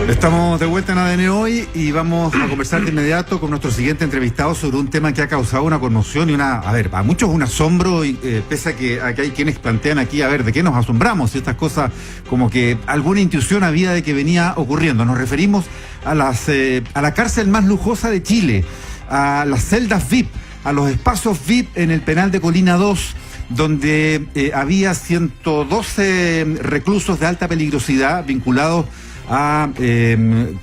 Estamos de vuelta en ADN hoy y vamos a conversar de inmediato con nuestro siguiente entrevistado sobre un tema que ha causado una conmoción y a muchos un asombro, y pese a que hay quienes plantean aquí, ¿de qué nos asombramos? Estas cosas, como que alguna intuición había de que venía ocurriendo. Nos referimos a la cárcel más lujosa de Chile, a las celdas VIP, a los espacios VIP en el penal de Colina 2, donde había 112 reclusos de alta peligrosidad vinculados a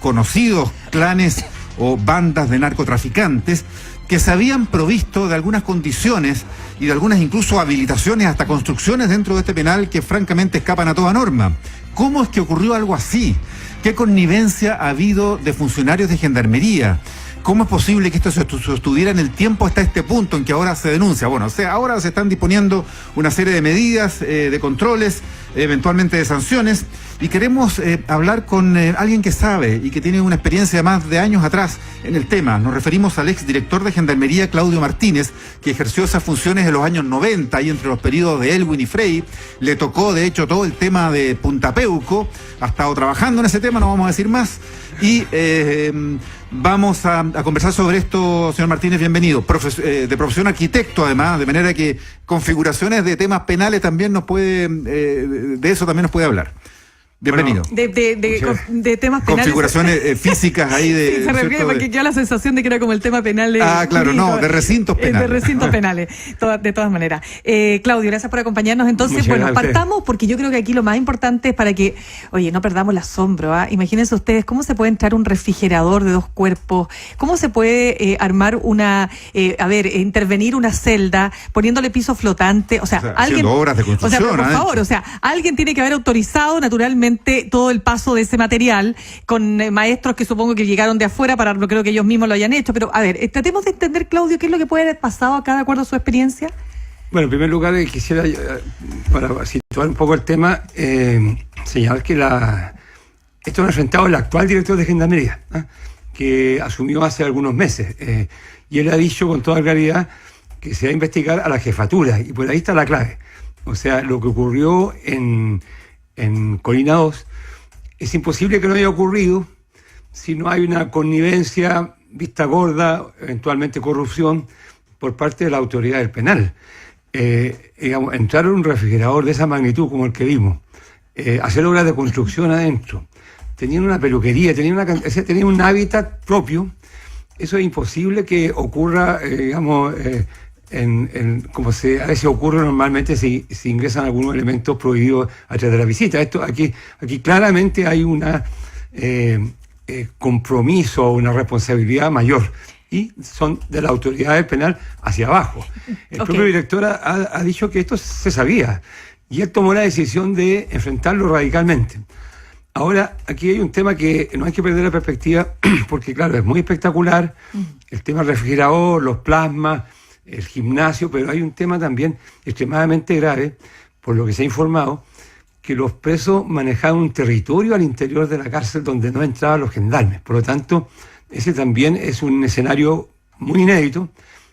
conocidos clanes o bandas de narcotraficantes que se habían provisto de algunas condiciones y de algunas incluso habilitaciones, hasta construcciones dentro de este penal que francamente escapan a toda norma. ¿Cómo es que ocurrió algo así? ¿Qué connivencia ha habido de funcionarios de gendarmería? ¿Cómo es posible que esto se sostuviera en el tiempo hasta este punto en que ahora se denuncia? Bueno, ahora se están disponiendo una serie de medidas, de controles, eventualmente de sanciones, y queremos hablar con alguien que sabe y que tiene una experiencia de más de años atrás en el tema. Nos referimos al exdirector de Gendarmería, Claudio Martínez, que ejerció esas funciones en los años 90, y entre los periodos de Elwin y Frey. Le tocó, de hecho, todo el tema de Punta Peuco. Ha estado trabajando en ese tema, no vamos a decir más. Y vamos a conversar sobre esto, señor Martínez, bienvenido. De profesión arquitecto, además, de manera que configuraciones de temas penales también de eso también nos puede hablar. Bienvenido. Bueno, de temas penales. Configuraciones físicas ahí de... Sí, se refiere porque queda la sensación de que era como el tema penal. Claro, no, de recintos penales. De recintos penales, de todas maneras. Claudio, gracias por acompañarnos. Entonces, partamos, porque yo creo que aquí lo más importante es para que, no perdamos el asombro. Imagínense ustedes cómo se puede entrar un refrigerador de 2 cuerpos, cómo se puede armar intervenir una celda poniéndole piso flotante, alguien... Haciendo obras de construcción. Por favor, alguien tiene que haber autorizado naturalmente todo el paso de ese material con maestros que supongo que llegaron de afuera, no creo que ellos mismos lo hayan hecho, pero tratemos de entender, Claudio, qué es lo que puede haber pasado acá de acuerdo a su experiencia. Bueno, en primer lugar quisiera, para situar un poco el tema, señalar que esto lo ha enfrentado el actual director de Gendarmería, que asumió hace algunos meses, y él ha dicho con toda claridad que se va a investigar a la jefatura, y por ahí está la clave. O sea, lo que ocurrió en Colina 2, es imposible que no haya ocurrido si no hay una connivencia, vista gorda, eventualmente corrupción, por parte de la autoridad del penal. Entrar en un refrigerador de esa magnitud como el que vimos, hacer obras de construcción adentro, tenían una peluquería, tenían un hábitat propio. Eso es imposible que ocurra, como a veces ocurre normalmente si ingresan algunos elementos prohibidos a través de la visita. Aquí claramente hay una compromiso, una responsabilidad mayor, y son de la autoridad del penal hacia abajo. El propio director ha dicho que esto se sabía, y él tomó la decisión de enfrentarlo radicalmente. Ahora, aquí hay un tema que no hay que perder la perspectiva, porque claro, es muy espectacular, el tema del refrigerador, los plasmas, el gimnasio, pero hay un tema también extremadamente grave, por lo que se ha informado, que los presos manejaban un territorio al interior de la cárcel donde no entraban los gendarmes. Por lo tanto, ese también es un escenario muy inédito,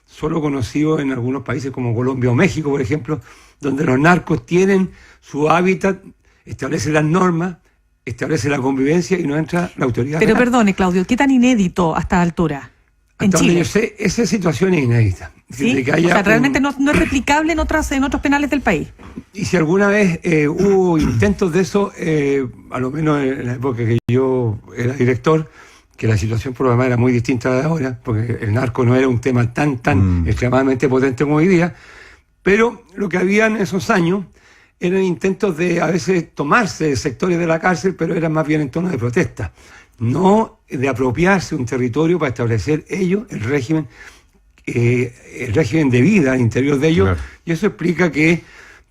solo conocido en algunos países como Colombia o México, por ejemplo, donde los narcos tienen su hábitat, establecen las normas, establece la convivencia y no entra la autoridad. Pero perdone, Claudio, ¿qué tan inédito a esta altura en hasta Chile? Donde yo sé, esa situación es inédita. ¿Sí? De que haya realmente no es replicable en otros penales del país. Y si alguna vez hubo intentos de eso, a lo menos en la época que yo era director, que la situación por lo demás era muy distinta de ahora, porque el narco no era un tema tan extremadamente potente como hoy día, pero lo que había en esos años eran intentos de a veces tomarse sectores de la cárcel, pero eran más bien en tono de protesta, no de apropiarse un territorio para establecer ellos el régimen de vida al interior de ellos. Claro. Y eso explica que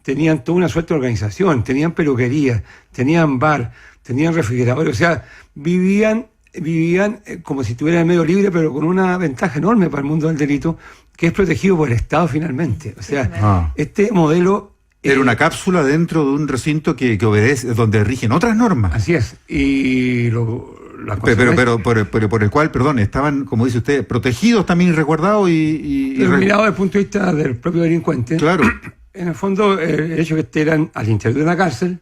tenían toda una suerte de organización, tenían peluquería, tenían bar, tenían refrigeradores, o sea, vivían como si estuvieran en medio libre, pero con una ventaja enorme para el mundo del delito, que es protegido por el Estado finalmente. O sea, este modelo... Era una cápsula dentro de un recinto que obedece, donde rigen otras normas. Así es. Y pero por el cual, perdón, estaban, como dice usted, protegidos también y resguardados Pero mirado desde el punto de vista del propio delincuente. Claro. En el fondo, el hecho de que estén al interior de una cárcel,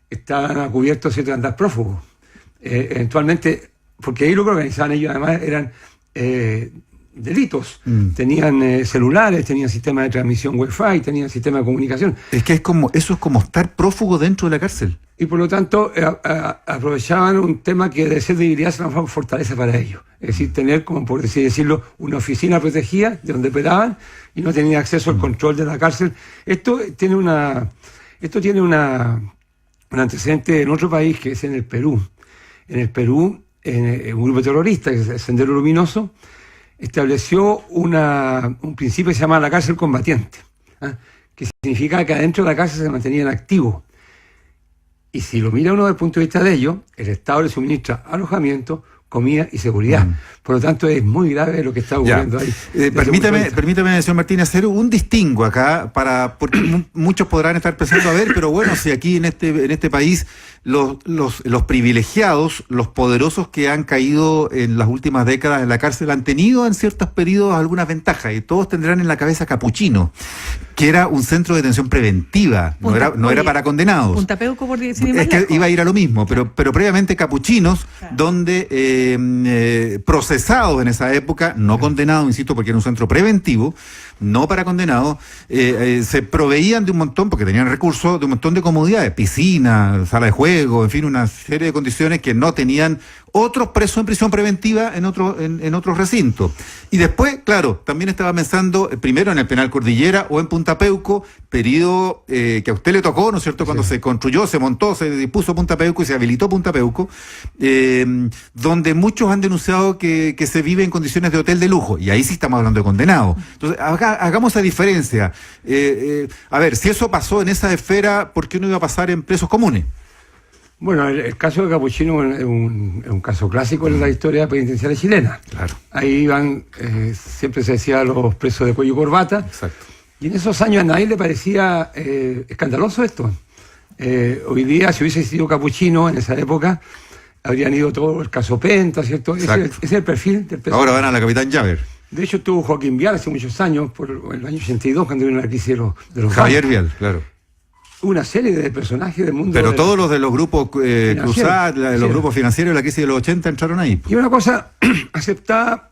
estaban cubiertos de andar prófugos. eventualmente, porque ahí lo que organizaban ellos además eran delitos. Tenían celulares, tenían sistema de transmisión Wi-Fi, tenían sistema de comunicación. Es que eso es como estar prófugo dentro de la cárcel. Y por lo tanto aprovechaban un tema que de ser debilidad se transformaba en fortaleza para ellos. Es decir, tener, como por así decirlo, una oficina protegida de donde operaban y no tenían acceso al control de la cárcel. Esto tiene un antecedente en otro país, que es en el Perú. En el Perú, un grupo terrorista, que es el Sendero Luminoso, estableció un principio que se llama la cárcel combatiente, que significa que adentro de la cárcel se mantenían activos. Y si lo mira uno desde el punto de vista de ellos, el Estado le suministra alojamiento, comida y seguridad. Por lo tanto, es muy grave lo que está ocurriendo ahí. Permítame, señor Martínez, hacer un distingo acá, porque muchos podrán estar pensando, a ver, pero bueno, si aquí en este país los privilegiados, los poderosos que han caído en las últimas décadas en la cárcel han tenido en ciertos periodos algunas ventajas, y todos tendrán en la cabeza Capuchino, que era un centro de detención preventiva, no era para condenados. Punta Peuco, por decir más lejos. Que iba a ir a lo mismo, pero previamente Capuchinos, donde procesados en esa época, no condenados, insisto, porque era un centro preventivo, no para condenados, se proveían de un montón, porque tenían recursos, de un montón de comodidades, piscina, sala de juego, en fin, una serie de condiciones que no tenían otros presos en prisión preventiva en otros recintos. Y después, claro, también estaba pensando primero en el Penal Cordillera o en Punta Peuco, periodo que a usted le tocó, ¿no es cierto?, cuando se construyó, se montó, se dispuso Punta Peuco y se habilitó Punta Peuco, donde muchos han denunciado que se vive en condiciones de hotel de lujo, y ahí sí estamos hablando de condenados. Entonces, hagamos esa diferencia. A ver, si eso pasó en esa esfera, ¿por qué no iba a pasar en presos comunes? Bueno, el caso de Capuchino es un caso clásico en la historia penitenciaria chilena. Claro. Ahí iban, siempre se decía, los presos de cuello y corbata. Exacto. Y en esos años a nadie le parecía escandaloso esto. Hoy día, si hubiese sido Capuchino en esa época, habrían ido todo el caso Penta, ¿cierto? Ese es el perfil del preso. Ahora van a la Capitán Llaver. De hecho, estuvo Joaquín Vial hace muchos años, por el año 82, cuando vino la crisis de los Javier Vial, claro. Una serie de personajes del mundo. Pero todos los de los grupos Cruzat, los grupos financieros de la crisis de los 80 entraron ahí. Y una cosa aceptada,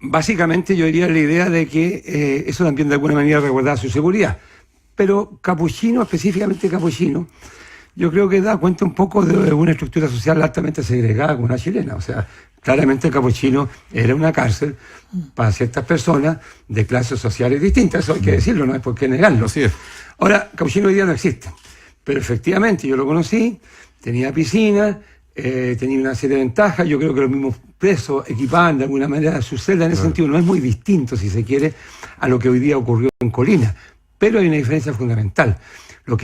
básicamente yo diría la idea de que eso también de alguna manera resguardaba su seguridad. Pero Capuchino, específicamente Capuchino, yo creo que da cuenta un poco de una estructura social altamente segregada como la chilena. O sea, claramente Capuchino era una cárcel para ciertas personas de clases sociales distintas, eso hay que decirlo, no hay por qué negarlo. Así es. Ahora, Capuchino hoy día no existe, pero efectivamente yo lo conocí, tenía piscina, tenía una serie de ventajas, yo creo que los mismos presos equipaban de alguna manera su celda, en ese sentido no es muy distinto, si se quiere, a lo que hoy día ocurrió en Colina, pero hay una diferencia fundamental. Lo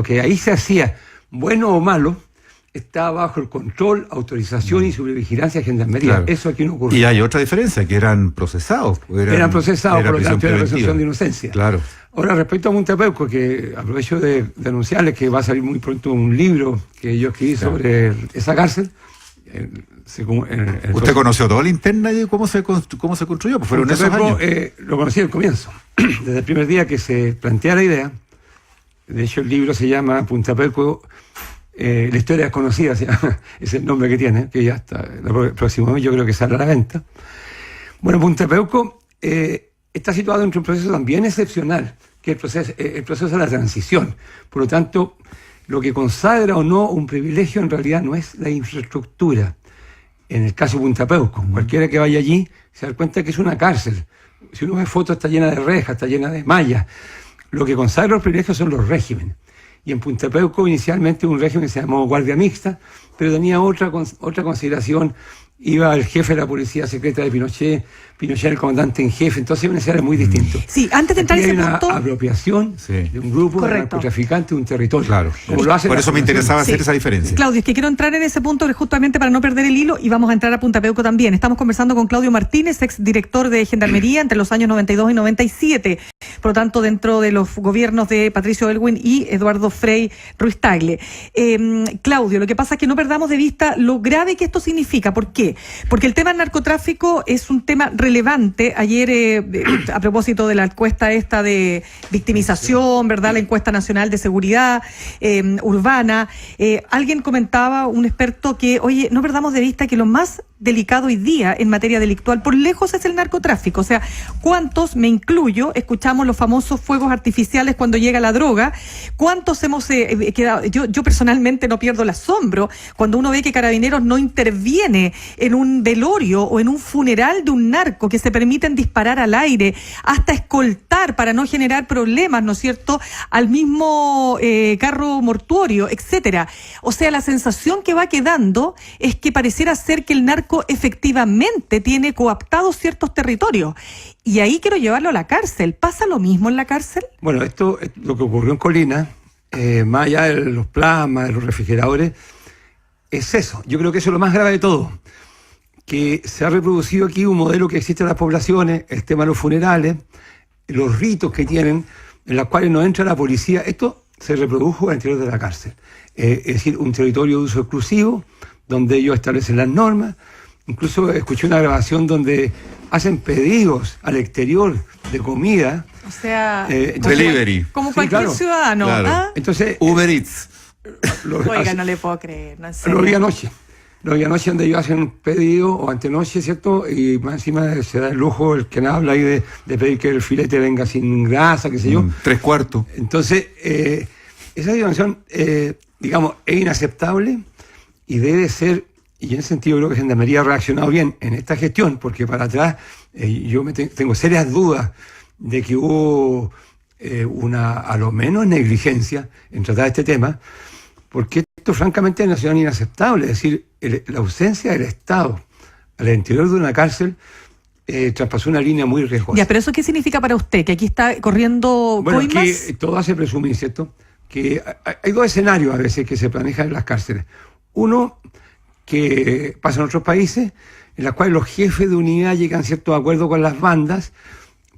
que ahí se hacía, bueno o malo, estaba bajo el control, autorización y sobrevigilancia de Gendarmería. Claro. Eso aquí no ocurrió. Y hay otra diferencia, que eran procesados. Eran procesados, por lo tanto, era presunción de inocencia. Claro. Ahora, respecto a Punta Peuco, que aprovecho de anunciarles que va a salir muy pronto un libro que yo escribí sobre esa cárcel. ¿Usted conoció toda la interna y cómo se construyó? Pues fueron esos años. Lo conocí al comienzo. Desde el primer día que se plantea la idea. De hecho, el libro se llama Punta Peuco, la historia desconocida, es el nombre que tiene, que ya está, el próximo mes yo creo que sale a la venta. Bueno, Punta Peuco está situado entre un proceso también excepcional, que es el proceso de la transición. Por lo tanto, lo que consagra o no un privilegio en realidad no es la infraestructura. En el caso de Punta Peuco, cualquiera que vaya allí se da cuenta que es una cárcel. Si uno ve fotos, está llena de rejas, está llena de mallas. Lo que consagra los privilegios son los regímenes. Y en Punta Peuco inicialmente un régimen que se llamó Guardia Mixta, pero tenía otra consideración. Iba el jefe de la policía secreta de Pinochet el comandante en jefe, entonces un escenario muy distinto. Sí, antes de entrar en ese punto... una apropiación de un grupo de narcotraficantes de un territorio. Claro. Por eso me interesaba hacer esa diferencia. Claudio, es que quiero entrar en ese punto justamente para no perder el hilo y vamos a entrar a Punta Peuco también. Estamos conversando con Claudio Martínez, exdirector de Gendarmería entre los años 92 y 97. Por lo tanto, dentro de los gobiernos de Patricio Aylwin y Eduardo Frei Ruiz Tagle. Claudio, lo que pasa es que no perdamos de vista lo grave que esto significa. ¿Por qué? qué? Porque el tema del narcotráfico es un tema relevante. Ayer, a propósito de la encuesta esta de victimización, ¿verdad? La encuesta nacional de seguridad urbana, alguien comentaba, un experto, que, oye, no perdamos de vista que lo más delicado hoy día en materia delictual por lejos es el narcotráfico. O sea, ¿cuántos, me incluyo, escuchamos los famosos fuegos artificiales cuando llega la droga? ¿Cuántos hemos quedado? Yo personalmente no pierdo el asombro cuando uno ve que Carabineros no interviene en un velorio o en un funeral de un narco, que se permiten disparar al aire, hasta escoltar para no generar problemas, ¿no es cierto?, al mismo carro mortuorio, etcétera. O sea, la sensación que va quedando es que pareciera ser que el narco efectivamente tiene coaptados ciertos territorios. Y ahí quiero llevarlo a la cárcel. ¿Pasa lo mismo en la cárcel? Bueno, esto, lo que ocurrió en Colina, más allá de los plasmas, de los refrigeradores, es eso. Yo creo que eso es lo más grave de todo. Que se ha reproducido aquí un modelo que existe en las poblaciones, el tema de los funerales, los ritos que tienen, en los cuales no entra la policía. Esto se reprodujo al interior de la cárcel. Es decir, un territorio de uso exclusivo, donde ellos establecen las normas. Incluso escuché una grabación donde hacen pedidos al exterior de comida. O sea, delivery. Como cualquier ciudadano. Claro. ¿Ah? Entonces, Uber Eats. Oiga, no le puedo creer. No, lo vi anoche. Lo vi anoche donde ellos hacen un pedido, o antenoche, ¿cierto? Y más encima se da el lujo, el que habla ahí, de pedir que el filete venga sin grasa, qué sé yo. 3/4. Entonces, esa dimensión, digamos, es inaceptable y debe ser. Y en ese sentido creo que Gendarmería ha reaccionado bien en esta gestión, porque para atrás yo tengo serias dudas de que hubo a lo menos negligencia en tratar este tema, porque esto francamente es una situación inaceptable. Es decir, la ausencia del Estado al interior de una cárcel traspasó una línea muy riesgosa. Ya, pero ¿eso qué significa para usted? ¿Que aquí está corriendo bueno, coimas? Que todo hace presumir, ¿cierto?, que hay dos escenarios a veces que se manejan en las cárceles. Uno, que pasa en otros países, en los cuales los jefes de unidad llegan a ciertos acuerdos con las bandas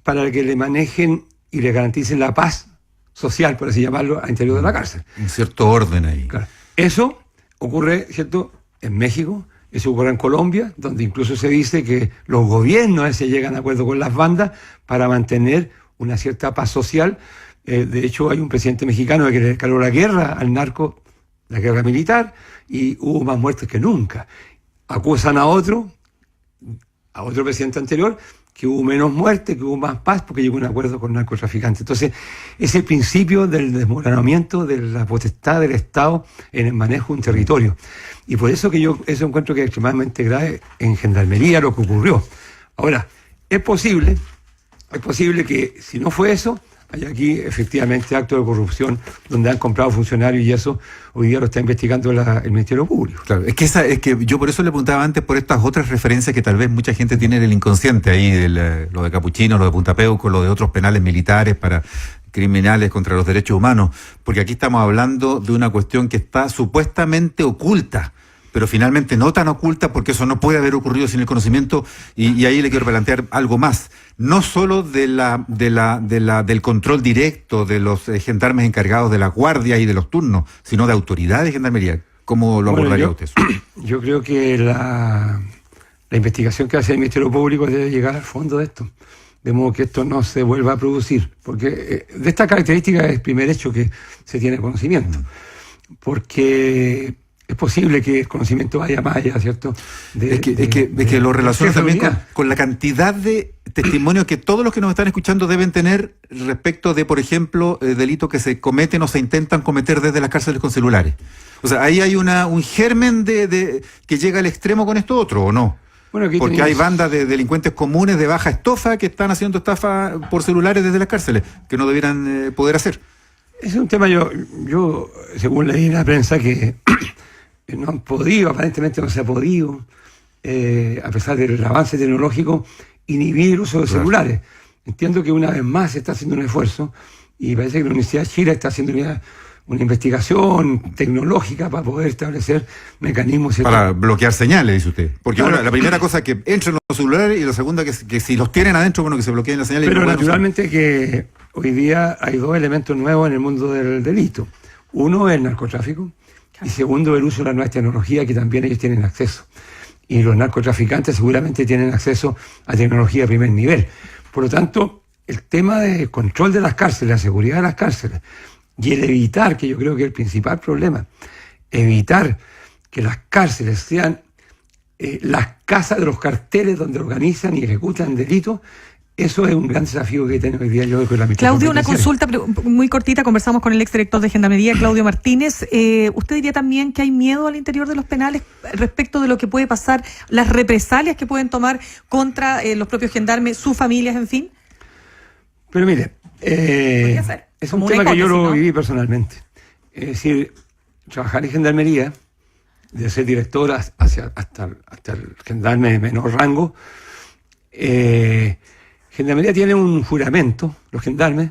para que le manejen y le garanticen la paz social, por así llamarlo, al interior de la cárcel. Un cierto orden ahí. Claro. Eso ocurre, ¿cierto?, en México, eso ocurre en Colombia, donde incluso se dice que los gobiernos a veces llegan a acuerdo con las bandas para mantener una cierta paz social. De hecho, hay un presidente mexicano que le declaró la guerra al narco, la guerra militar, y hubo más muertes que nunca. Acusan a otro presidente anterior, que hubo menos muertes, que hubo más paz, porque llegó a un acuerdo con narcotraficantes. Entonces, es el principio del desmoronamiento de la potestad del Estado en el manejo de un territorio. Y por eso que yo eso encuentro que es extremadamente grave en Gendarmería lo que ocurrió. Ahora, es posible que si no fue eso, hay aquí efectivamente actos de corrupción donde han comprado funcionarios, y eso hoy día lo está investigando el Ministerio Público. Claro, es que yo por eso le preguntaba antes por estas otras referencias que tal vez mucha gente tiene en el inconsciente ahí, lo de Capuchino, lo de Punta Peuco, lo de otros penales militares para criminales contra los derechos humanos, porque aquí estamos hablando de una cuestión que está supuestamente oculta, pero finalmente no tan oculta, porque eso no puede haber ocurrido sin el conocimiento, y ahí le quiero plantear algo más. No solo del control directo de los gendarmes encargados de la guardia y de los turnos, sino de autoridades de Gendarmería. ¿Cómo lo abordaría usted eso? Yo creo que la investigación que hace el Ministerio Público debe llegar al fondo de esto, de modo que esto no se vuelva a producir, porque de esta característica es el primer hecho que se tiene conocimiento, porque es posible que el conocimiento vaya más allá, ¿cierto? Es que lo relaciona también con la cantidad de testimonios que todos los que nos están escuchando deben tener respecto de, por ejemplo, delitos que se cometen o se intentan cometer desde las cárceles con celulares. O sea, ahí hay un germen de que llega al extremo con esto otro, ¿o no? Bueno, porque hay bandas de delincuentes comunes de baja estofa que están haciendo estafa por celulares desde las cárceles, que no debieran poder hacer. Es un tema, yo según leí en la prensa, que no han podido, aparentemente no se ha podido, a pesar del avance tecnológico, inhibir el uso de celulares. Entiendo que una vez más se está haciendo un esfuerzo, y parece que la Universidad de Chile está haciendo una investigación tecnológica para poder establecer mecanismos, ¿cierto?, para bloquear señales, dice usted. Porque bueno, la primera cosa es que entren los celulares, y la segunda que si los tienen adentro, bueno, que se bloqueen las señales. Pero naturalmente que hoy día hay dos elementos nuevos en el mundo del delito. Uno es el narcotráfico, y segundo el uso de las nuevas tecnologías, que también ellos tienen acceso. y los narcotraficantes seguramente tienen acceso a tecnología de primer nivel. Por lo tanto, el tema de control de las cárceles, la seguridad de las cárceles, y el evitar, que yo creo que es el principal problema, evitar que las cárceles sean las casas de los carteles donde organizan y ejecutan delitos, eso es un gran desafío que tenemos hoy día yo con la Administración Claudio, una consulta muy cortita. Conversamos con el exdirector de Gendarmería, Claudio Martínez. ¿Usted diría también que hay miedo al interior de los penales respecto de lo que puede pasar, las represalias que pueden tomar contra los propios gendarmes, sus familias, en fin? Pero mire, es un tema que yo lo viví personalmente. Es decir, trabajar en Gendarmería, de ser director hasta el gendarme de menor rango, Gendarmería tiene un juramento, los gendarmes,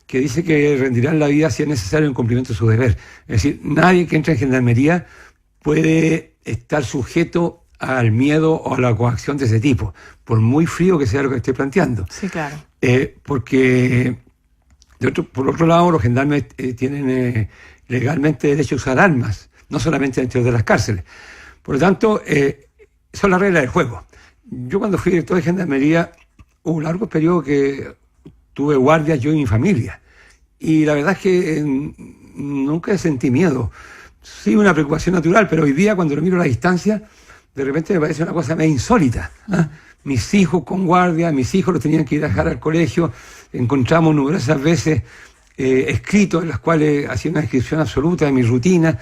que dice que rendirán la vida si es necesario en cumplimiento de su deber. Es decir, nadie que entre en Gendarmería puede estar sujeto al miedo o a la coacción de ese tipo, por muy frío que sea lo que esté planteando. Sí, claro. Porque, por otro lado, los gendarmes tienen legalmente derecho a usar armas, no solamente dentro de las cárceles. Por lo tanto, son las reglas del juego. Yo cuando fui director de Gendarmería, hubo un largo periodo que tuve guardias yo y mi familia. Y la verdad es que nunca sentí miedo. Sí, una preocupación natural, pero hoy día cuando lo miro a la distancia, de repente me parece una cosa medio insólita. Mis hijos con guardia, mis hijos los tenían que ir a dejar al colegio. Encontramos numerosas veces escritos en los cuales hacía una descripción absoluta de mi rutina.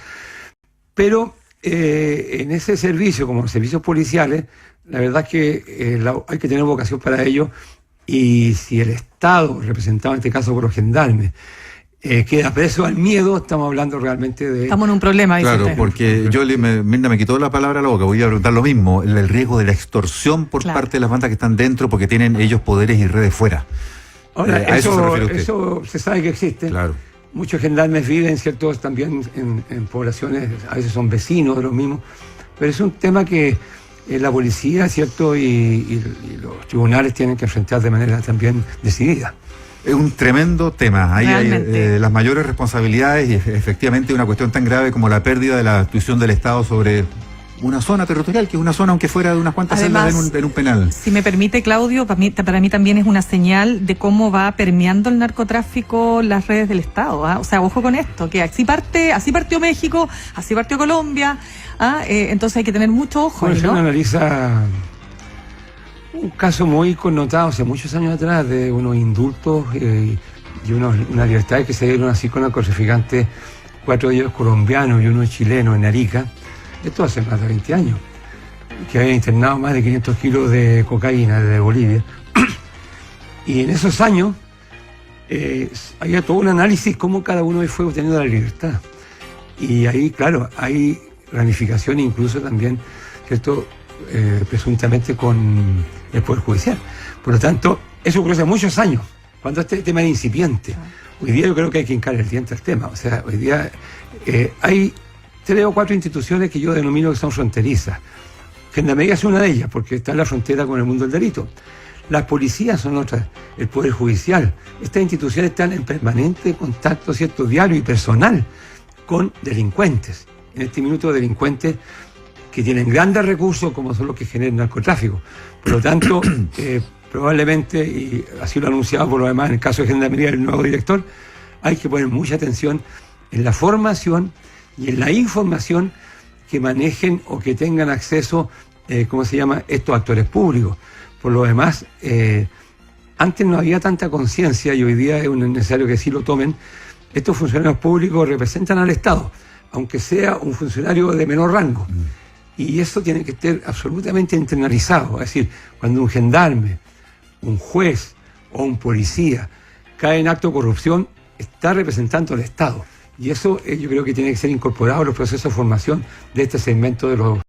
Pero en ese servicio, como los servicios policiales, la verdad es que hay que tener vocación para ello, y si el Estado, representado en este caso por los gendarmes, queda preso al miedo, estamos hablando realmente de... Estamos en un problema. Claro, porque Mirna me quitó la palabra a la boca, voy a preguntar lo mismo, el riesgo de la extorsión por parte de las bandas que están dentro porque tienen ellos poderes y redes fuera. Ahora, eso se sabe que existe. Claro. Muchos gendarmes viven, ¿cierto?, también en poblaciones, a veces son vecinos de los mismos, pero es un tema que la policía, ¿cierto?, y los tribunales tienen que enfrentar de manera también decidida. Es un tremendo tema. Ahí hay las mayores responsabilidades y efectivamente una cuestión tan grave como la pérdida de la actuación del Estado sobre una zona territorial, que es una zona aunque fuera de unas cuantas celdas en un penal. Si me permite, Claudio, para mí también es una señal de cómo va permeando el narcotráfico las redes del Estado. O sea, ojo con esto, que así partió México, así partió Colombia, entonces hay que tener mucho ojo. Bueno, ¿no? Uno analiza un caso muy connotado hace muchos años atrás de unos indultos y unas libertades que se dieron así con narcotraficantes, 4 de ellos colombianos y uno chileno en Arica. Esto hace más de 20 años, que habían internado más de 500 kilos de cocaína de Bolivia. Y en esos años había todo un análisis cómo cada uno fue obteniendo la libertad. Y ahí, claro, hay ramificaciones incluso también, ¿cierto?, presuntamente con el Poder Judicial. Por lo tanto, eso ocurrió hace muchos años, cuando este tema era incipiente. Hoy día yo creo que hay que hincar el diente al tema. O sea, hoy día hay 3 o 4 instituciones que yo denomino que son fronterizas. Gendarmería es una de ellas, porque está en la frontera con el mundo del delito. Las policías son otras, el Poder Judicial. Estas instituciones están en permanente contacto, ¿cierto?, diario y personal con delincuentes. En este minuto, delincuentes que tienen grandes recursos, como son los que generan narcotráfico. Por lo tanto, probablemente, y así lo ha anunciado por lo demás en el caso de Gendarmería el nuevo director, hay que poner mucha atención en la formación y en la información que manejen o que tengan acceso, estos actores públicos. Por lo demás, antes no había tanta conciencia y hoy día es necesario que sí lo tomen. Estos funcionarios públicos representan al Estado, aunque sea un funcionario de menor rango. Y eso tiene que estar absolutamente internalizado. Es decir, cuando un gendarme, un juez o un policía cae en acto de corrupción, está representando al Estado. Y eso yo creo que tiene que ser incorporado en los procesos de formación de este segmento de los